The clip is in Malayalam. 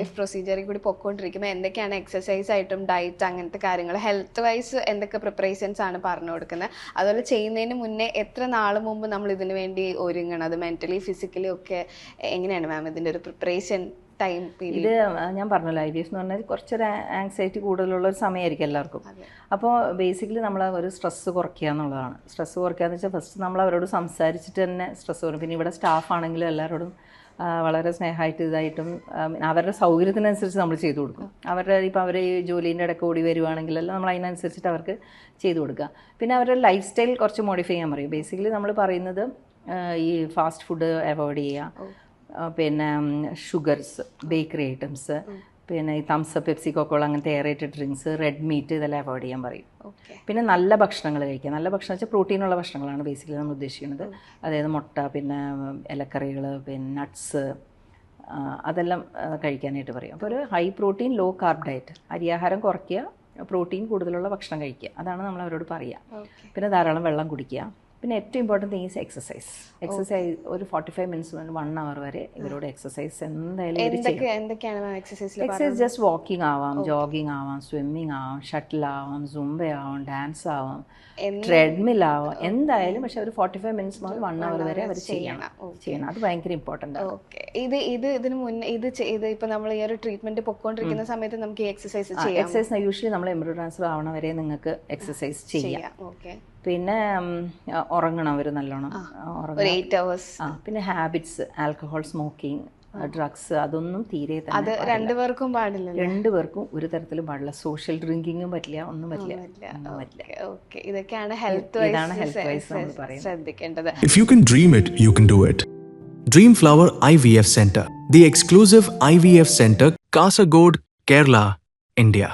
IVF പ്രൊസീജിയറിൽ കൂടി പൊക്കോണ്ടിരിക്കുമ്പോൾ എന്തൊക്കെയാണ് എക്സസൈസ് ആയിട്ടും ഡയറ്റ് അങ്ങനത്തെ കാര്യങ്ങൾ ഹെൽത്ത് വൈസ് എന്തൊക്കെ പ്രിപ്പറേഷൻസ് ആണ് പറഞ്ഞു കൊടുക്കുന്നത്, അതുപോലെ ചെയ്യുന്നതിന് മുന്നേ എത്ര നാൾ മുമ്പ് നമ്മൾ ഇതിനു വേണ്ടി ഒരുങ്ങണം, അത് മെന്റലി ഫിസിക്കലി ഒക്കെ എങ്ങനെയാണ് മാം ഇതിന്റെ ഒരു പ്രിപ്പറേഷൻ ടൈം പീരീഡ്? ഇത് ഞാൻ പറഞ്ഞല്ലോ, IVF എന്ന് പറഞ്ഞാൽ കുറച്ചൊരു ആങ്സൈറ്റി കൂടുതലുള്ള ഒരു സമയമായിരിക്കും എല്ലാവർക്കും. അപ്പോൾ ബേസിക്കലി നമ്മൾ ഒരു സ്ട്രെസ്സ് കുറയ്ക്കുക എന്നുള്ളതാണ്. സ്ട്രെസ്സ് കുറയ്ക്കുക എന്ന് വെച്ചാൽ ഫസ്റ്റ് നമ്മൾ അവരോട് സംസാരിച്ചിട്ട് തന്നെ സ്ട്രെസ്സ് കുറയും. പിന്നെ ഇവിടെ സ്റ്റാഫാണെങ്കിലും എല്ലാവരോടും വളരെ സ്നേഹമായിട്ട് ഇതായിട്ടും അവരുടെ സൗകര്യത്തിനനുസരിച്ച് നമ്മൾ ചെയ്തു കൊടുക്കും. അവരുടെ ഇപ്പോൾ അവർ ജോലീൻ്റെ ഇടയ്ക്ക് ഓടി വരുവാണെങ്കിലെല്ലാം നമ്മൾ അതിനനുസരിച്ചിട്ട് അവർക്ക് ചെയ്തു കൊടുക്കുക. പിന്നെ അവരുടെ ലൈഫ് സ്റ്റൈൽ കുറച്ച് മോഡിഫൈ ചെയ്യാൻ പറയും. ബേസിക്കലി നമ്മൾ പറയുന്നത് ഈ ഫാസ്റ്റ് ഫുഡ് അവോയ്ഡ് ചെയ്യുക, പിന്നെ ഷുഗർസ്, ബേക്കറി ഐറ്റംസ്, പിന്നെ ഈ തംസപ്പ്, പെപ്സി, കൊക്കോള അങ്ങനത്തെ എയറേറ്റഡ് ഡ്രിങ്ക്സ്, റെഡ് മീറ്റ് ഇതെല്ലാം അവോയ്ഡ് ചെയ്യാൻ പറയും. പിന്നെ നല്ല ഭക്ഷണങ്ങൾ കഴിക്കുക. നല്ല ഭക്ഷണം വെച്ചാൽ പ്രോട്ടീനുള്ള ഭക്ഷണങ്ങളാണ് ബേസിക്കലി നമ്മൾ ഉദ്ദേശിക്കുന്നത്. അതായത് മുട്ട, പിന്നെ ഇലക്കറികൾ, പിന്നെ നട്ട്സ്, അതെല്ലാം കഴിക്കാനായിട്ട് പറയും. അപ്പോൾ ഒരു high protein low carb diet, അരിയാഹാരം കുറയ്ക്കുക, പ്രോട്ടീൻ കൂടുതലുള്ള ഭക്ഷണം കഴിക്കുക, അതാണ് നമ്മൾ അവരോട് പറയുക. പിന്നെ ധാരാളം വെള്ളം കുടിക്കുക. പിന്നെ ഏറ്റവും ഇമ്പോർട്ടൻറ്റ് തിങ് ഈസ് എക്സസൈസ്. ഒരു 45 മിനിറ്റ്സ് മുതൽ 1 hour വരെ ഇവരോട് എക്സസൈസ് എന്തായാലും എക്സസൈസ് ജസ്റ്റ് വാക്കിംഗ് ആവാം, ജോഗിങ് ആവാം, സ്വിമ്മിങ് ആവാം, ഷട്ടിൽ ആവാം, സുംബ ആവാം, ഡാൻസ് ആവാം, ട്രെഡ്മിൽ ആവാം, എന്തായാലും. പക്ഷെ ഒരു 45 മിനിറ്റ്സ് മുതൽ 1 hour വരെ അവർ ചെയ്യണം. അത് ഭയങ്കര ഇമ്പോർട്ടൻ്റ് ആണ്. ഇതിന് മുന്നേ ഇത് ഇപ്പൊ നമ്മൾ ഈ ഒരു ട്രീറ്റ്മെന്റ് പൊക്കോണ്ടിരിക്കുന്ന സമയത്ത് നമുക്ക് എക്സസൈസ് ചെയ്യാം. എക്സസൈസ് യൂഷ്വലി നമ്മൾ എംബ്രിയോ ട്രാൻസ്ഫർ ആവണ വരെ നിങ്ങൾക്ക് എക്സസൈസ് ചെയ്യാം. പിന്നെ ഉറങ്ങണം അവർ നല്ലോണം, പിന്നെ ഹാബിറ്റ്സ്, ആൽക്കഹോൾ, സ്മോക്കിംഗ്, ഡ്രഗ്സ്, അതൊന്നും തീരെ തന്നെ രണ്ടുപേർക്കും പാടില്ല. രണ്ടുപേർക്കും ഒരു തരത്തിലും പാടില്ല. സോഷ്യൽ ഡ്രിങ്കിങ്ങും പറ്റില്ല, ഒന്നും പറ്റില്ല. ഇതൊക്കെയാണ് ഹെൽത്ത് വൈസ് നമ്മൾ പറയുന്നത്, ശ്രദ്ധിക്കേണ്ടത്. If you can dream it, you can do it. Dream Flower IVF Center, the exclusive IVF center, Kasaragod, Kerala, India.